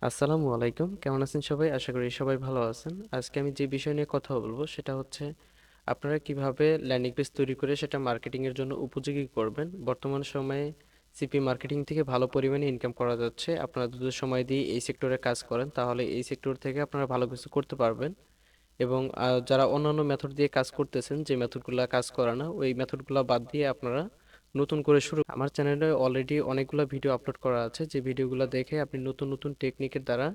আসসালামু আলাইকুম, কেমন আছেন সবাই? আশা করি সবাই ভালো আছেন। আজকে আমি যে বিষয় নিয়ে কথা বলবো সেটা হচ্ছে আপনারা কিভাবে ল্যান্ডিং পেজ তৈরি করে সেটা মার্কেটিং এর জন্য উপযোগী করবেন। বর্তমান সময়ে সিপি মার্কেটিং থেকে ভালো পরিমাণে ইনকাম করা যাচ্ছে। আপনারা যদি সময় দিয়ে এই সেক্টরে কাজ করেন তাহলে এই সেক্টর থেকে আপনারা ভালো কিছু করতে পারবেন। এবং যারা অন্যান্য মেথড দিয়ে কাজ করতেছেন, যে মেথডগুলো কাজ করে না, ওই মেথডগুলো বাদ দিয়ে আপনারা নতুন করে শুরু। আমার চ্যানেলে অলরেডি অনেকগুলো ভিডিও আপলোড করা আছে, যে ভিডিওগুলো দেখে আপনি নতুন নতুন টেকনিকের দ্বারা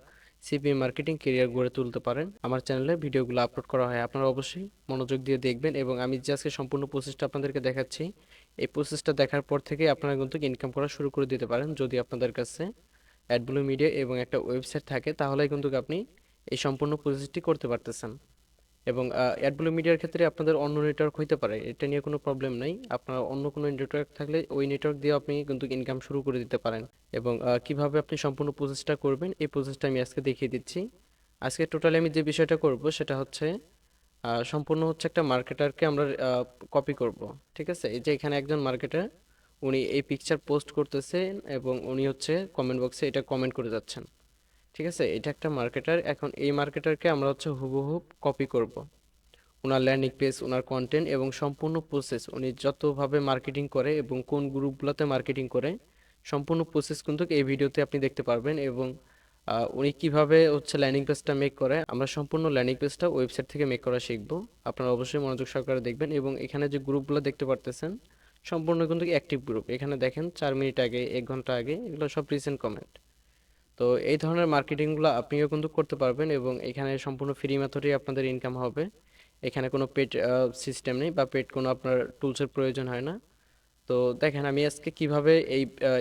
সিপিএম মার্কেটিং কেরিয়ার গড়ে তুলতে পারেন। আমার চ্যানেলে ভিডিওগুলো আপলোড করা হয়, আপনারা অবশ্যই মনোযোগ দিয়ে দেখবেন। এবং আমি যে আজকে সম্পূর্ণ প্রসেসটা আপনাদেরকে দেখাচ্ছি, এই প্রসেসটা দেখার পর থেকে আপনারা কিন্তু ইনকাম করা শুরু করে দিতে পারেন। যদি আপনাদের কাছে অ্যাডব্লু মিডিয়া এবং একটা ওয়েবসাইট থাকে তাহলে কিন্তু আপনি এই সম্পূর্ণ প্রসেসটি করতে পারতেছেন। এবং অ্যাডব্লু মিডিয়ার ক্ষেত্রে আপনাদের অন্য নেটওয়ার্ক হইতে পারে, এটা নিয়ে কোনো প্রবলেম নাই। আপনার অন্য কোনো নেটওয়ার্ক থাকলে ওই নেটওয়ার্ক দিয়ে আপনি কিন্তু ইনকাম শুরু করে দিতে পারেন। এবং কিভাবে আপনি সম্পূর্ণ প্রসেসটা করবেন এই প্রসেসটা আমি আজকে দেখিয়ে দিচ্ছি। আজকে টোটালি আমি যে বিষয়টা করব সেটা হচ্ছে সম্পূর্ণ হচ্ছে একটা মার্কেটারকে আমরা কপি করব। ঠিক আছে, এই যে এখানে একজন মার্কেটার, উনি এই পিকচার পোস্ট করতেছেন এবং উনি হচ্ছে কমেন্ট বক্সে এটা কমেন্ট করে যাচ্ছেন। ঠিক আছে, এটা একটা মার্কেটার। এখন এই মার্কেটারকে আমরা হচ্ছে হুবহু কপি করব। ওনার ল্যান্ডিং পেজ, ওনার কন্টেন্ট এবং সম্পূর্ণ প্রসেস, উনি যতভাবে মার্কেটিং করে এবং কোন গ্রুপগুলোতে মার্কেটিং করে, সম্পূর্ণ প্রসেস কিন্তু এই ভিডিওতে আপনি দেখতে পারবেন। এবং উনি কিভাবে হচ্ছে ল্যান্ডিং পেজটা মেক করে, আমরা সম্পূর্ণ ল্যান্ডিং পেজটা ওয়েবসাইট থেকে মেক করা শিখবো। আপনারা অবশ্যই মনোযোগ সহকারে দেখবেন। এবং এখানে যে গ্রুপগুলো দেখতে পারতেছেন সম্পূর্ণ কিন্তু অ্যাক্টিভ গ্রুপ। এখানে দেখেন 4 মিনিট আগে, 1 ঘন্টা আগে, এগুলো সব রিসেন্ট কমেন্ট। তো এই ধরনের মার্কেটিংগুলো আপনিও কিন্তু করতে পারবেন এবং এখানে সম্পূর্ণ ফ্রি মেথডেই আপনাদের ইনকাম হবে। এখানে কোনো পেড সিস্টেম নেই বা পেড কোনো আপনার টুলসের প্রয়োজন হয় না। তো দেখেন আমি আজকে কিভাবে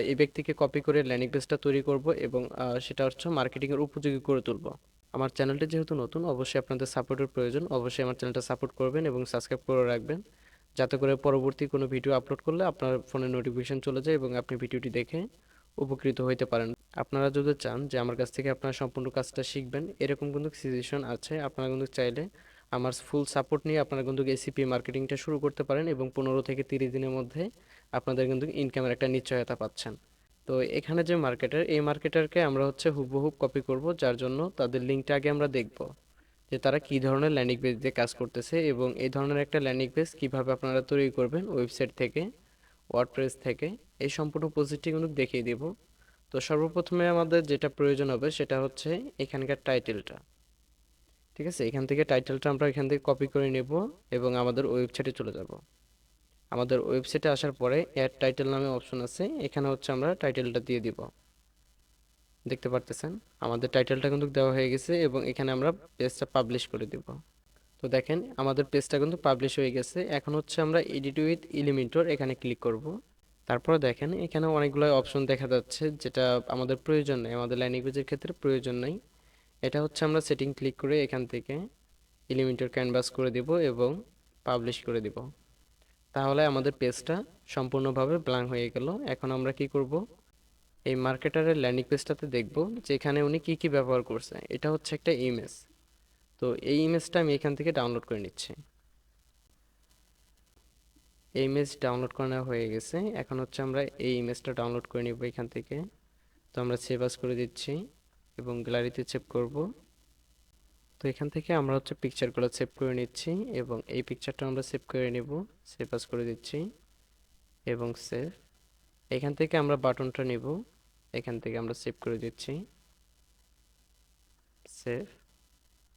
এই ব্যক্তিকে কপি করে ল্যান্ডিং পেজটা তৈরি করব এবং সেটা হচ্ছে মার্কেটিংয়ের উপযোগী করে তুলব। আমার চ্যানেলটি যেহেতু নতুন, অবশ্যই আপনাদের সাপোর্টের প্রয়োজন। অবশ্যই আমার চ্যানেলটা সাপোর্ট করবেন এবং সাবস্ক্রাইব করে রাখবেন, যাতে করে পরবর্তী কোনো ভিডিও আপলোড করলে আপনার ফোনে নোটিফিকেশন চলে যায় এবং আপনি ভিডিওটি দেখে উপকৃত হইতে পারেন। আপনারা যদি চান যে আমার কাছ থেকে আপনারা সম্পূর্ণ কাজটা শিখবেন, এরকম কিন্তু সিচুয়েশন আছে, আপনারা কিন্তু চাইলে আমার ফুল সাপোর্ট নিয়ে আপনারা কিন্তু এসিপি মার্কেটিংটা শুরু করতে পারেন এবং 15 থেকে 30 দিনের মধ্যে আপনাদের কিন্তু ইনকামের একটা নিশ্চয়তা পাচ্ছেন। তো এখানে যে মার্কেটার, এই মার্কেটারকে আমরা হচ্ছে হুবহু কপি করব, যার জন্য তাদের লিঙ্কটা আগে আমরা দেখব যে তারা কী ধরনের ল্যান্ডিং পেজ দিয়ে কাজ করতেছে এবং এই ধরনের একটা ল্যান্ডিং পেজ কীভাবে আপনারা তৈরি করবেন ওয়েবসাইট থেকে, ওয়ার্ডপ্রেস থেকে, এই সম্পূর্ণ প্রসেসটি কিন্তু দেখিয়ে দেব। তো সর্বপ্রথমে আমাদের যেটা প্রয়োজন হবে সেটা হচ্ছে এখানকার টাইটেলটা। ঠিক আছে, এখান থেকে টাইটেলটা আমরা এখান থেকে কপি করে নেব এবং আমাদের ওয়েবসাইটে চলে যাব। আমাদের ওয়েবসাইটে আসার পরে অ্যাড টাইটেল নামে অপশন আছে, এখানে হচ্ছে আমরা টাইটেলটা দিয়ে দিব। দেখতে পারতেছেন আমাদের টাইটেলটা কিন্তু দেওয়া হয়ে গেছে এবং এখানে আমরা পেজটা পাবলিশ করে দিব। তো দেখেন আমাদের পেজটা কিন্তু পাবলিশ হয়ে গেছে। এখন হচ্ছে আমরা এডিট উইথ এলিমেন্টর এখানে ক্লিক করব। তারপরে দেখেন এখানে অনেকগুলো অপশন দেখা যাচ্ছে, যেটা আমাদের প্রয়োজন নেই, আমাদের ল্যান্ডিং পেজের ক্ষেত্রে প্রয়োজন নেই। এটা হচ্ছে আমরা সেটিং ক্লিক করে এখান থেকে এলিমেন্টর ক্যানভাস করে দেব এবং পাবলিশ করে দেব। তাহলে আমাদের পেজটা সম্পূর্ণভাবে ব্ল্যাঙ্ক হয়ে গেল। এখন আমরা কি করব, এই মার্কেটারের ল্যান্ডিং পেজটাতে দেখব যে এখানে উনি কি কি ব্যবহার করছে। এটা হচ্ছে একটা ইমেজ। তো এই ইমেজটা আমি এখান থেকে ডাউনলোড করে নিচ্ছি। এই ইমেজ ডাউনলোড করে নেওয়া হয়ে গেছে। এখন হচ্ছে আমরা এই ইমেজটা ডাউনলোড করে নিব এখান থেকে। তো আমরা সেভ আস করে দিচ্ছি এবং গ্যালারিতে সেভ করব। তো এখান থেকে আমরা হচ্ছে পিকচারগুলো সেভ করে নিচ্ছি এবং এই পিকচারটা আমরা সেভ করে নেব। সেভ আস করে দিচ্ছি এবং সেভ। এখান থেকে আমরা বাটনটা নিব, এখান থেকে আমরা সেভ করে দিচ্ছি, সেভ।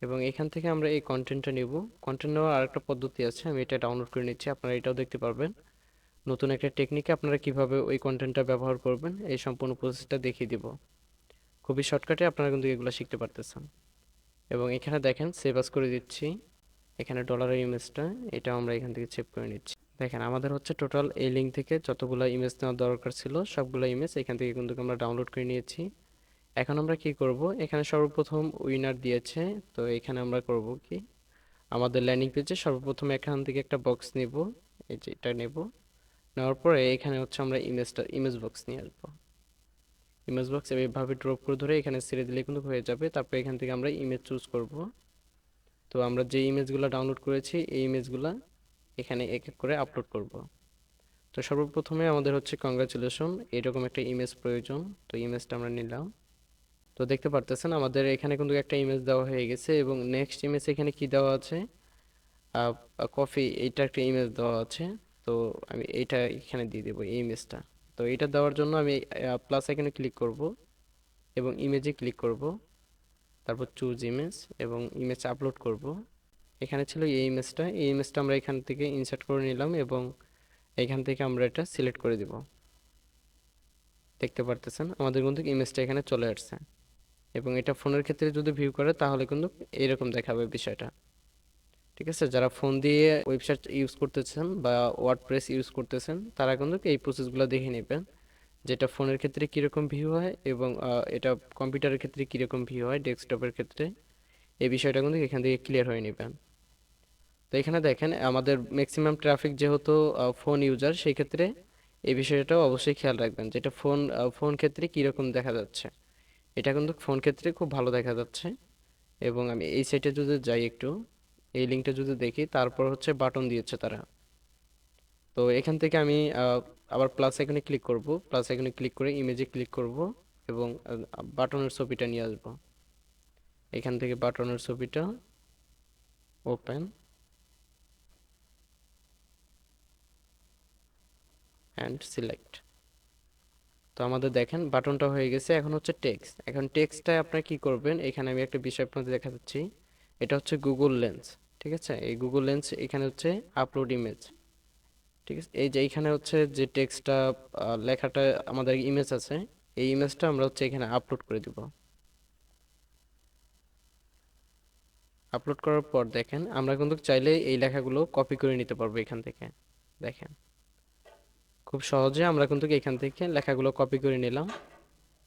এবং এখান থেকে আমরা এই কন্টেন্টটা নিব। কন্টেন্ট নেওয়ার আরেকটা পদ্ধতি আছে, আমি এটা ডাউনলোড করে নিচ্ছি, আপনারা এটাও দেখতে পারবেন। নতুন একটা টেকনিকে আপনারা কিভাবে ওই কন্টেন্টটা ব্যবহার করবেন এই সম্পূর্ণ প্রসেসটা দেখিয়ে দিব। খুবই শর্টকাটে আপনারা কিন্তু এগুলো শিখতে পারতেছেন। এবং এখানে দেখেন সেভ আস করে দিচ্ছি। এখানে ডলারের ইমেজটা, এটা আমরা এখান থেকে সেভ করে নিচ্ছি। দেখেন আমাদের হচ্ছে টোটাল এই লিঙ্ক থেকে যতগুলো ইমেজ নেওয়ার দরকার ছিল সবগুলো ইমেজ এখান থেকে কিন্তু আমরা ডাউনলোড করে নিয়েছি। এখন আমরা কি করব, এখানে সর্বপ্রথম উইনার দিয়েছে। তো এখানে আমরা করব কি, আমাদের ল্যান্ডিং পেজে সর্বপ্রথম এখান থেকে একটা বক্স নেব, এই যে এটা নেব। নেওয়ার পরে এখানে হচ্ছে আমরা ইমেজ বক্স নিয়ে আসবো। ইমেজ বক্স এইভাবে ড্রপ করে ধরে এখানে ছেড়ে দিলে কিন্তু হয়ে যাবে। তারপর এখান থেকে আমরা ইমেজ চুজ করব। তো আমরা যে ইমেজগুলো ডাউনলোড করেছি এই ইমেজগুলো এখানে এক এক করে আপলোড করব। তো সর্বপ্রথমে আমাদের হচ্ছে কংগ্রাচুলেশন এরকম একটা ইমেজ প্রয়োজন। তো ইমেজটা আমরা নিলাম। তো দেখতে পারতেছেন আমাদের এখানে কিন্তু একটা ইমেজ দেওয়া হয়ে গেছে এবং নেক্সট ইমেজ এখানে কি দেওয়া আছে, কফি, এইটা একটা ইমেজ দেওয়া আছে। তো আমি এইটা এখানে দিয়ে দেবো এই ইমেজটা। তো এটা দেওয়ার জন্য আমি প্লাস আইকনে ক্লিক করব এবং ইমেজে ক্লিক করব, তারপর চুজ ইমেজ এবং ইমেজ আপলোড করব। এখানে ছিল এই ইমেজটা, এই ইমেজটা আমরা এখান থেকে ইনসার্ট করে নিলাম এবং এখান থেকে আমরা এটা সিলেক্ট করে দিব। দেখতে পারতেছেন আমাদের কিন্তু ইমেজটা এখানে চলে আসছে এবং এটা ফোনের ক্ষেত্রে যদি ভিউ করে তাহলে কিন্তু এরকম দেখাবে বিষয়টা। ঠিক আছে, যারা ফোন দিয়ে ওয়েবসাইট ইউজ করতেছেন বা ওয়ার্ডপ্রেস ইউজ করতেছেন তারা কিন্তু এই প্রসেসগুলো দেখে নেবেন, যেটা ফোনের ক্ষেত্রে কীরকম ভিউ হয় এবং এটা কম্পিউটারের ক্ষেত্রে কীরকম ভিউ হয়, ডেস্কটপের ক্ষেত্রে, এই বিষয়টা কিন্তু এখান থেকে ক্লিয়ার হয়ে নেবেন। তো এখানে দেখেন আমাদের ম্যাক্সিমাম ট্রাফিক যেহেতু ফোন ইউজার, সেই ক্ষেত্রে এই বিষয়টাও অবশ্যই খেয়াল রাখবেন, যেটা ফোন ক্ষেত্রে কীরকম দেখা যাচ্ছে। এটা কিন্তু ফোন ক্ষেত্রে খুব ভালো দেখা যাচ্ছে। এবং আমি এই সাইটে যদি যাই একটু, এই লিঙ্কটা যদি দেখি, তারপর হচ্ছে বাটন দিয়েছে তারা। তো এখান থেকে আমি আবার প্লাস আইকনে ক্লিক করব, প্লাস আইকনে ক্লিক করে ইমেজে ক্লিক করব এবং বাটনের ছবিটা নিয়ে আসব। এখান থেকে বাটনের ছবিটা ওপেন অ্যান্ড সিলেক্ট। তো আমাদের দেখেন বাটনটা হয়ে গেছে। এখন হচ্ছে টেক্সট, এখন টেক্সটটায় আপনারা কি করবেন, এখানে আমি একটা বিষয় আপনাদের দেখা যাচ্ছি, এটা হচ্ছে গুগল লেন্স। ঠিক আছে, এই গুগল লেন্স এখানে হচ্ছে আপলোড ইমেজ। ঠিক আছে, এই যে এইখানে হচ্ছে যে টেক্সটটা, লেখাটা, আমাদের ইমেজ আছে, এই ইমেজটা আমরা হচ্ছে এখানে আপলোড করে দিব। আপলোড করার পর দেখেন আমরা কিন্তু চাইলে এই লেখাগুলো কপি করে নিতে পারবো এখান থেকে। দেখেন খুব সহজে আমরা কিন্তু এখান থেকে লেখাগুলো কপি করে নিলাম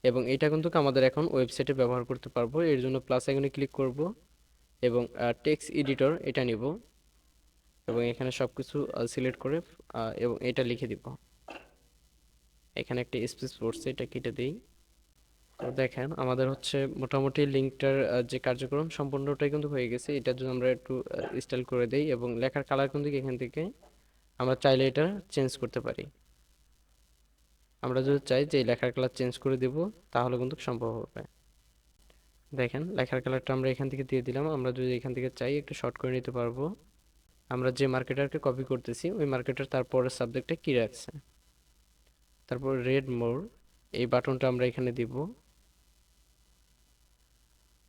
এবং এটা কিন্তু আমাদের এখন ওয়েবসাইটে ব্যবহার করতে পারবো। এর জন্য প্লাস আইকনে ক্লিক করব এবং টেক্সট এডিটর এটা নিব এবং এখানে সব কিছু সিলেক্ট করে এবং এটা লিখে দিব। এখানে একটা স্পেস পড়ছে, এটা কেটে দিই। তো দেখেন আমাদের হচ্ছে মোটামুটি লিঙ্কটার যে কার্যক্রম সম্পূর্ণটাই কিন্তু হয়ে গেছে। এটা যদি আমরা একটু স্টাইল করে দেই এবং লেখার কালার কিন্তু এখান থেকে আমরা চাইলে এটা চেঞ্জ করতে পারি। আমরা যদি চাই যে এই লেখার কালার চেঞ্জ করে দেব তাহলে কিন্তু সম্ভব হবে। দেখেন লেখার কালারটা আমরা এখান থেকে দিয়ে দিলাম। আমরা যদি এখান থেকে চাই একটু শর্ট করে নিতে পারবো। আমরা যে মার্কেটারকে কপি করতেছি ওই মার্কেটার তারপরের সাবজেক্টে কি রাখছে, তারপর রেড মোর, এই বাটনটা আমরা এখানে দিব।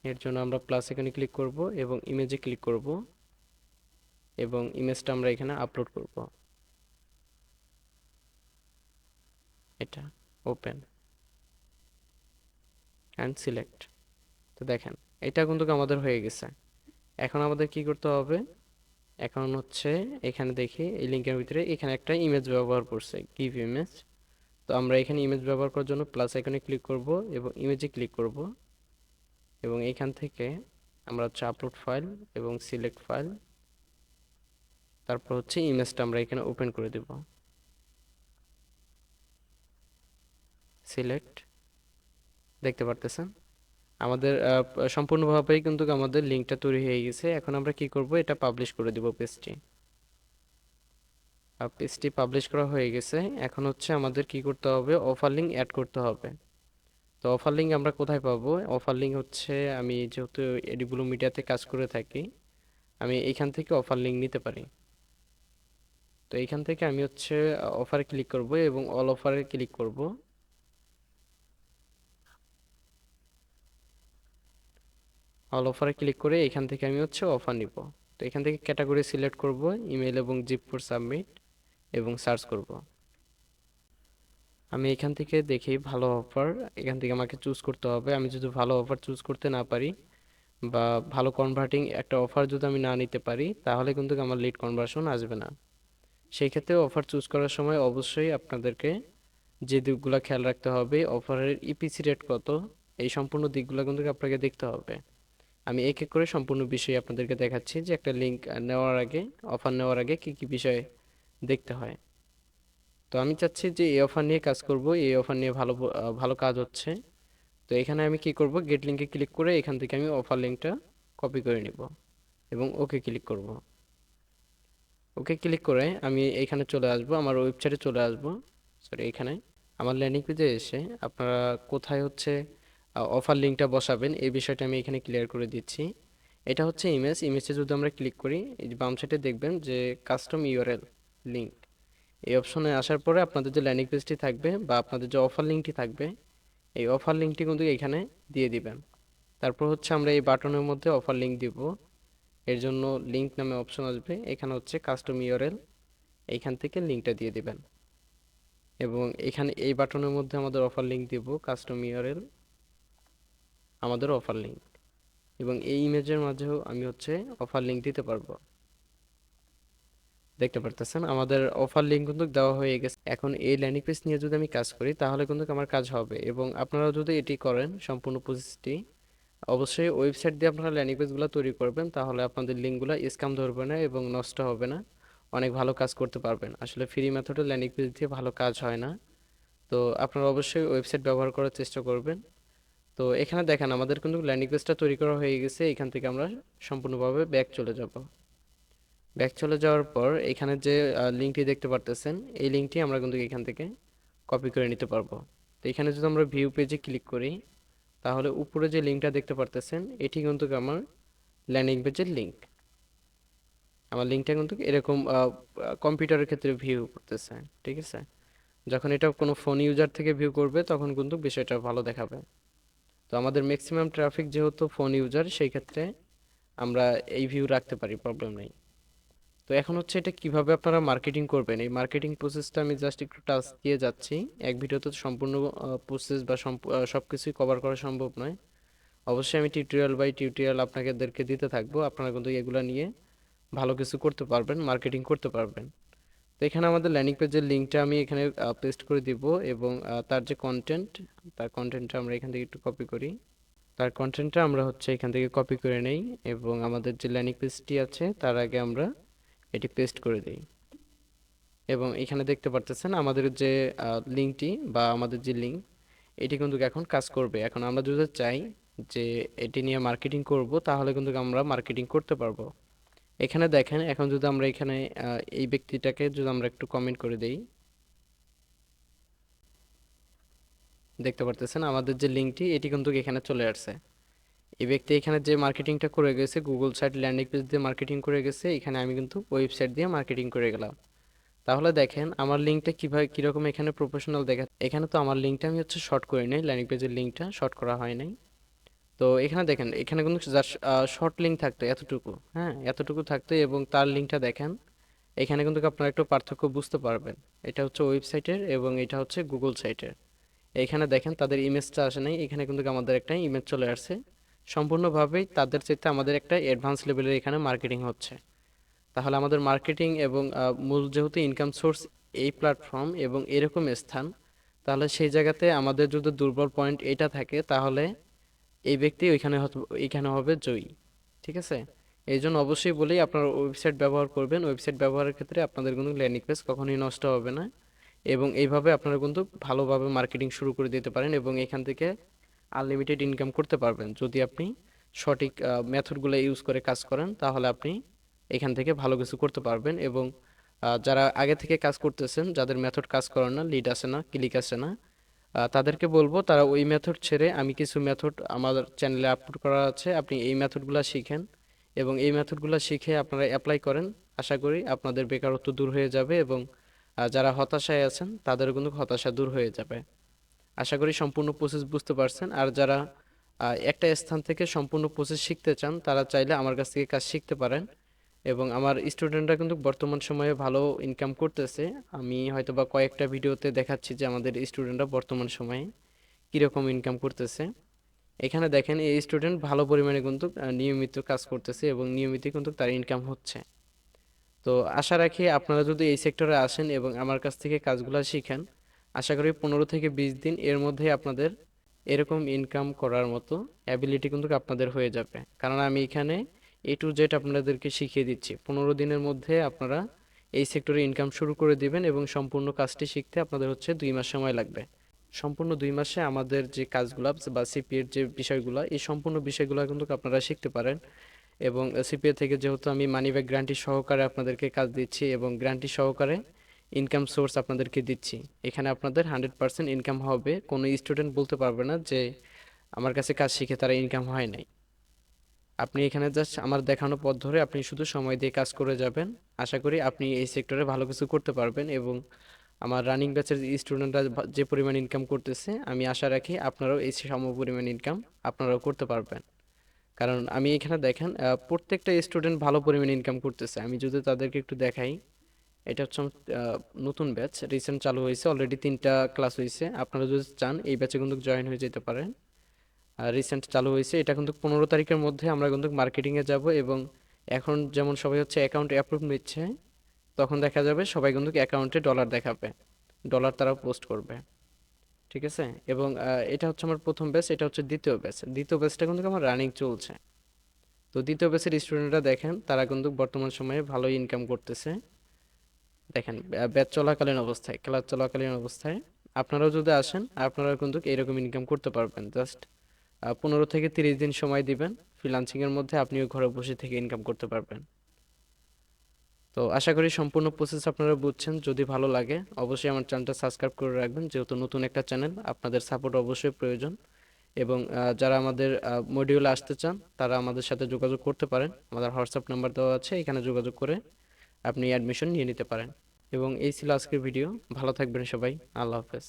এর জন্য আমরা প্লাস এখানে ক্লিক করব এবং ইমেজে ক্লিক করব এবং ইমেজটা আমরা এখানে আপলোড করব। এটা ওপেন অ্যান্ড সিলেক্ট। তো দেখেন এটা কিন্তু আমাদের হয়ে গেছে। এখন আমাদের কি করতে হবে, এখন হচ্ছে এখানে দেখি এই লিঙ্কের ভিতরে এখানে একটা ইমেজ ব্যবহার করছে, গিভ ইমেজ। তো আমরা এখানে ইমেজ ব্যবহার করার জন্য প্লাস আইকনে ক্লিক করব এবং ইমেজে ক্লিক করব এবং এখান থেকে আমরা হচ্ছে আপলোড ফাইল এবং সিলেক্ট ফাইল, তারপর হচ্ছে ইমেজটা আমরা এখানে ওপেন করে দেব। সিলেক্ট, দেখতে পারতেছেন আমাদের সম্পূর্ণভাবেই কিন্তু আমাদের লিঙ্কটা তৈরি হয়ে গেছে। এখন আমরা কি করব, এটা পাবলিশ করে দেব পেজটি। পেজটি পাবলিশ করা হয়ে গেছে। এখন হচ্ছে আমাদের কি করতে হবে, অফার লিঙ্ক অ্যাড করতে হবে। তো অফার লিঙ্ক আমরা কোথায় পাবো, অফার লিঙ্ক হচ্ছে আমি যেহেতু এডিব্লু মিডিয়াতে কাজ করে থাকি, আমি এখান থেকে অফার লিঙ্ক নিতে পারি। তো এইখান থেকে আমি হচ্ছে অফারে ক্লিক করব এবং অল অফারে ক্লিক করব। অল অফারে ক্লিক করে এখান থেকে আমি হচ্ছে অফার নিব। তো এখান থেকে ক্যাটাগরি সিলেক্ট করব, ইমেল এবং জিপ ফর সাবমিট এবং সার্চ করব। আমি এখান থেকে দেখি ভালো অফার, এখান থেকে আমাকে চুজ করতে হবে। আমি যদি ভালো অফার চুজ করতে না পারি বা ভালো কনভার্টিং একটা অফার যদি আমি না নিতে পারি তাহলে কিন্তু আমার লিড কনভার্সন আসবে না। সেই ক্ষেত্রে অফার চুজ করার সময় অবশ্যই আপনাদেরকে যে দিকগুলো খেয়াল রাখতে হবে, অফারের ইপিসি রেট কত, এই সম্পূর্ণ দিকগুলো কিন্তু আপনাকে দেখতে হবে। আমি এক এক করে সম্পূর্ণ বিষয় আপনাদেরকে দেখাচ্ছি যে একটা লিঙ্ক নেওয়ার আগে, অফার নেওয়ার আগে কি কি বিষয় দেখতে হয়। তো আমি চাচ্ছি যে এই অফার নিয়ে কাজ করব, এই অফার নিয়ে ভালো কাজ হচ্ছে। তো এখানে আমি কি করব, গেট লিঙ্কে ক্লিক করে এখান থেকে আমি অফার লিঙ্কটা কপি করে নিব এবং ওকে ক্লিক করব। ওকে ক্লিক করে আমি এখানে চলে আসব, আমার ওয়েবসাইটে চলে আসব। সরি, এখানে আমার ল্যান্ডিং পেজে এসে আপনারা কোথায় হচ্ছে অফার লিঙ্কটা বসাবেন এই বিষয়টা আমি এখানে ক্লিয়ার করে দিচ্ছি। এটা হচ্ছে ইমেজে যদি আমরা ক্লিক করি এই যে বাম সাইডে দেখবেন যে কাস্টম ইউআরএল লিঙ্ক, এই অপশনে আসার পরে আপনাদের যে ল্যান্ডিং পেজটি থাকবে বা আপনাদের যে অফার লিঙ্কটি থাকবে এই অফার লিঙ্কটি কিন্তু এখানে দিয়ে দিবেন। তারপর হচ্ছে আমরা এই বাটনের মধ্যে অফার লিঙ্ক দিব, এর জন্য লিঙ্ক নামে অপশন আসবে, এখানে হচ্ছে কাস্টম ইউআরএল, এইখান থেকে লিঙ্কটা দিয়ে দিবেন এবং এখানে এই বাটনের মধ্যে আমাদের অফার লিঙ্ক দিব, কাস্টম ইউআরএল আমাদের অফার লিঙ্ক, এবং এই ইমেজের মাঝেও আমি হচ্ছে অফার লিঙ্ক দিতে পারবো। দেখতে পারতেছেন আমাদের অফার লিঙ্ক কিন্তু দেওয়া হয়ে গেছে। এখন এই ল্যান্ডিং পেজ নিয়ে যদি আমি কাজ করি তাহলে কিন্তু আমার কাজ হবে, এবং আপনারা যদি এটি করেন সম্পূর্ণ প্রসেসটি, অবশ্যই ওয়েবসাইট দিয়ে আপনারা ল্যান্ডিং পেজগুলো তৈরি করবেন, তাহলে আপনাদের লিঙ্কগুলো স্ক্যাম ধরবে না এবং নষ্ট হবে না, অনেক ভালো কাজ করতে পারবেন। আসলে ফ্রি মেথডে ল্যান্ডিং পেজ দিয়ে ভালো কাজ হয় না, তো আপনারা অবশ্যই ওয়েবসাইট ব্যবহার করার চেষ্টা করবেন। তো এখানে দেখেন আমাদের কিন্তু ল্যান্ডিং পেজটা তৈরি করা হয়ে গেছে, এখান থেকে আমরা সম্পূর্ণভাবে ব্যাক চলে যাব। ব্যাক চলে যাওয়ার পর এখানে যে লিঙ্কটি দেখতে পারতেছেন এই লিঙ্কটি আমরা কিন্তু এখান থেকে কপি করে নিতে পারবো। তো এখানে যদি আমরা ভিউ পেজে ক্লিক করি তাহলে উপরে যে লিঙ্কটা দেখতে পারতেছেন এটি কিন্তু আমার ল্যান্ডিং পেজের লিঙ্ক। আমার লিঙ্কটা কিন্তু এরকম কম্পিউটারের ক্ষেত্রে ভিউ করতেছে, ঠিক আছে। যখন এটা কোনো ফোন ইউজার থেকে ভিউ করবে তখন কিন্তু বিষয়টা ভালো দেখাবে। তো আমাদের ম্যাক্সিমাম ট্রাফিক যেহেতু ফোন ইউজার, সেই ক্ষেত্রে আমরা এই ভিউ রাখতে পারি, প্রবলেম নেই। তো এখন হচ্ছে এটা কিভাবে আপনারা মার্কেটিং করবেন, এই মার্কেটিং প্রসেসটা আমি জাস্ট একটু টাচ দিয়ে যাচ্ছি। এক ভিডিওতে তো সম্পূর্ণ প্রসেস বা সব কিছুই কভার করা সম্ভব নয়। অবশ্যই আমি টিউটোরিয়াল বাই টিউটোরিয়াল আপনাদেরকে দিতে থাকবো, আপনারা কিন্তু এগুলো নিয়ে ভালো কিছু করতে পারবেন, মার্কেটিং করতে পারবেন। তো এখানে আমাদের ল্যান্ডিং পেজের লিঙ্কটা আমি এখানে পেস্ট করে দিব, এবং তার যে কন্টেন্ট, তার কন্টেন্টটা আমরা এখান থেকে একটু কপি করি। তার কন্টেন্টটা আমরা হচ্ছে এখান থেকে কপি করে নেই, এবং আমাদের যে ল্যান্ডিং পেজটি আছে তার আগে আমরা এটি পেস্ট করে দিই। এবং এখানে দেখতে পারতেছেন আমাদের যে লিঙ্কটি বা আমাদের যে লিঙ্ক এটি কিন্তু এখন কাজ করবে। এখন আমরা যদি চাই যে এটি নিয়ে মার্কেটিং করব তাহলে কিন্তু আমরা মার্কেটিং করতে পারবো। এখানে দেখেন এখন যদি আমরা এখানে এই ব্যক্তিটাকে যদি আমরা একটু কমেন্ট করে দেই, দেখতে পারতেছেন আমাদের যে লিঙ্কটি এটি কিন্তু এখানে চলে আসছে। এই ব্যক্তি এখানে যে মার্কেটিংটা করে গেছে গুগল সাইট ল্যান্ডিং পেজ দিয়ে মার্কেটিং করে গেছে, এখানে আমি কিন্তু ওয়েবসাইট দিয়ে মার্কেটিং করে গেলাম। তাহলে দেখেন আমার লিঙ্কটা কিভাবে কিরকম এখানে প্রফেশনাল দেখা, এখানে তো আমার লিঙ্কটা আমি হচ্ছে শর্ট করে নিই, ল্যান্ডিং পেজের লিঙ্কটা শর্ট করা হয় নাই। তো এখানে দেখেন এখানে কিন্তু শর্ট লিঙ্ক থাকতো এতটুকু, হ্যাঁ এতটুকু থাকতো, এবং তার লিঙ্কটা দেখেন এখানে কিন্তু আপনারা একটু পার্থক্য বুঝতে পারবেন। এটা হচ্ছে ওয়েবসাইটের এবং এটা হচ্ছে গুগল সাইটের। এখানে দেখেন তাদের ইমেজটা আসে নাই, এখানে কিন্তু আমাদের একটা ইমেজ চলে আসছে। সম্পূর্ণভাবেই তাদের চাইতে আমাদের একটা অ্যাডভান্স লেভেলের এখানে মার্কেটিং হচ্ছে। তাহলে আমাদের মার্কেটিং এবং মূল যেহেতু ইনকাম সোর্স এই প্ল্যাটফর্ম এবং এরকম স্থান, তাহলে সেই জায়গাতে আমাদের যদি দুর্বল পয়েন্ট এটা থাকে তাহলে এই ব্যক্তি ওইখানে হবে জয়ী, ঠিক আছে। এই জন্য অবশ্যই বলি আপনারা ওয়েবসাইট ব্যবহার করবেন, ওয়েবসাইট ব্যবহারের ক্ষেত্রে আপনাদের কিন্তু ল্যান্ডিং পেজ কখনোই নষ্ট হবে না, এবং এইভাবে আপনারা কিন্তু ভালোভাবে মার্কেটিং শুরু করে দিতে পারেন এবং এখান থেকে আনলিমিটেড ইনকাম করতে পারবেন। যদি আপনি সঠিক মেথডগুলো ইউজ করে কাজ করেন তাহলে আপনি এখান থেকে ভালো কিছু করতে পারবেন। এবং যারা আগে থেকে কাজ করতেছেন, যাদের মেথড কাজ করে না, লিড আসে না, ক্লিক আসে না, তাদেরকে বলবো তারা ওই মেথড ছেড়ে আমি কিছু মেথড আমার চ্যানেলে আপলোড করা আছে, আপনি এই মেথডগুলো শিখেন এবং এই মেথডগুলো শিখে আপনারা অ্যাপ্লাই করেন। আশা করি আপনাদের বেকারত্ব দূর হয়ে যাবে, এবং যারা হতাশায় আছেন তাদেরও কিন্তু হতাশা দূর হয়ে যাবে। আশা করি সম্পূর্ণ প্রসেস বুঝতে পারছেন। আর যারা একটা স্থান থেকে সম্পূর্ণ প্রসেস শিখতে চান তারা চাইলে আমার কাছ থেকে কাজ শিখতে পারেন, এবং আমার স্টুডেন্টরা কিন্তু বর্তমান সময়ে ভালো ইনকাম করতেছে। আমি হয়তোবা কয়েকটা ভিডিওতে দেখাচ্ছি যে আমাদের স্টুডেন্টরা বর্তমান সময়ে কীরকম ইনকাম করতেছে। এখানে দেখেন এই স্টুডেন্ট ভালো পরিমাণে কিন্তু নিয়মিত কাজ করতেছে এবং নিয়মিত কিন্তু তার ইনকাম হচ্ছে। তো আশা রাখি আপনারা যদি এই সেক্টরে আসেন এবং আমার কাছ থেকে কাজগুলো শিখেন, আশা করি 15 থেকে 20 দিন এর মধ্যে আপনাদের এরকম ইনকাম করার মতো অ্যাবিলিটি কিন্তু আপনাদের হয়ে যাবে, কারণ আমি এখানে A to Z আপনাদেরকে শিখিয়ে দিচ্ছি। 15 দিনের মধ্যে আপনারা এই সেক্টরে ইনকাম শুরু করে দিবেন, এবং সম্পূর্ণ কাজটি শিখতে আপনাদের হচ্ছে 2 মাস সময় লাগবে। সম্পূর্ণ 2 মাসে আমাদের যে কাজগুলো বা সিপিএর যে বিষয়গুলো, এই সম্পূর্ণ বিষয়গুলো কিন্তু আপনারা শিখতে পারেন। এবং সিপিএ থেকে যেহেতু আমি মানি ব্যাক গ্যারান্টি সহকারে আপনাদেরকে কাজ দিচ্ছি এবং গ্যারান্টি সহকারে ইনকাম সোর্স আপনাদেরকে দিচ্ছি, এখানে আপনাদের 100% ইনকাম হবে। কোনো স্টুডেন্ট বলতে পারবে না যে আমার কাছে কাজ শিখে তারা ইনকাম হয় নাই। আপনি এখানে জাস্ট আমার দেখানো পথ ধরে আপনি শুধু সময় দিয়ে কাজ করে যাবেন। আশা করি আপনি এই সেক্টরে ভালো কিছু করতে পারবেন এবং আমার রানিং ব্যাচের স্টুডেন্টরা যে পরিমাণ ইনকাম করতেছে আমি আশা রাখি আপনারাও এই সম পরিমাণ ইনকাম আপনারাও করতে পারবেন। কারণ আমি এখানে দেখেন প্রত্যেকটা স্টুডেন্ট ভালো পরিমাণ ইনকাম করতেছে। আমি যদি তাদেরকে একটু দেখাই, এটা হচ্ছে আমার নতুন ব্যাচ, রিসেন্ট চালু হয়েছে, অলরেডি 3টা ক্লাস হয়েছে। আপনারা যদি চান এই ব্যাচে কিন্তু জয়েন হয়ে যেতে পারেন। রিসেন্ট চালু হয়েছে, এটা কিন্তু 15 তারিখের মধ্যে আমরা কিন্তু মার্কেটিংয়ে যাব এবং এখন যেমন সবাই হচ্ছে অ্যাকাউন্ট অ্যাপ্রুভ নিচ্ছে, তখন দেখা যাবে সবাই কিন্তু অ্যাকাউন্টে ডলার দেখাবে, ডলার তারা পোস্ট করবে। ঠিক আছে? এবং এটা হচ্ছে আমার প্রথম ব্যাচ, এটা হচ্ছে দ্বিতীয় ব্যাচ। দ্বিতীয় ব্যাচটা কিন্তু আমার রানিং চলছে। তো দ্বিতীয় ব্যাচের স্টুডেন্টরা দেখেন তারা কিন্তু বর্তমান সময়ে ভালো ইনকাম করতেছে। দেখেন ব্যাচ চলাকালীন অবস্থায়, ক্লাস চলাকালীন অবস্থায় আপনারাও যদি আসেন আপনারা কিন্তু এরকম ইনকাম করতে পারবেন। জাস্ট 15 থেকে 30 দিন সময় দিবেন, ফ্রিল্যান্সিং এর মধ্যে আপনিও ঘরে বসে থেকে ইনকাম করতে পারবেন। তো আশা করি সম্পূর্ণ প্রসেস আপনারা বুঝছেন। যদি ভালো লাগে অবশ্যই আমার চ্যানেলটা সাবস্ক্রাইব করে রাখবেন, যেহেতু নতুন একটা চ্যানেল আপনাদের সাপোর্ট অবশ্যই প্রয়োজন। এবং যারা আমাদের মডিউলে আসতে চান তারা আমাদের সাথে যোগাযোগ করতে পারেন, আমাদের হোয়াটসঅ্যাপ নাম্বার দেওয়া আছে, এখানে যোগাযোগ করে আপনি অ্যাডমিশন নিয়ে নিতে পারেন। এবং এই ছিল আজকের ভিডিও। ভালো থাকবেন সবাই। আল্লাহ হাফেজ।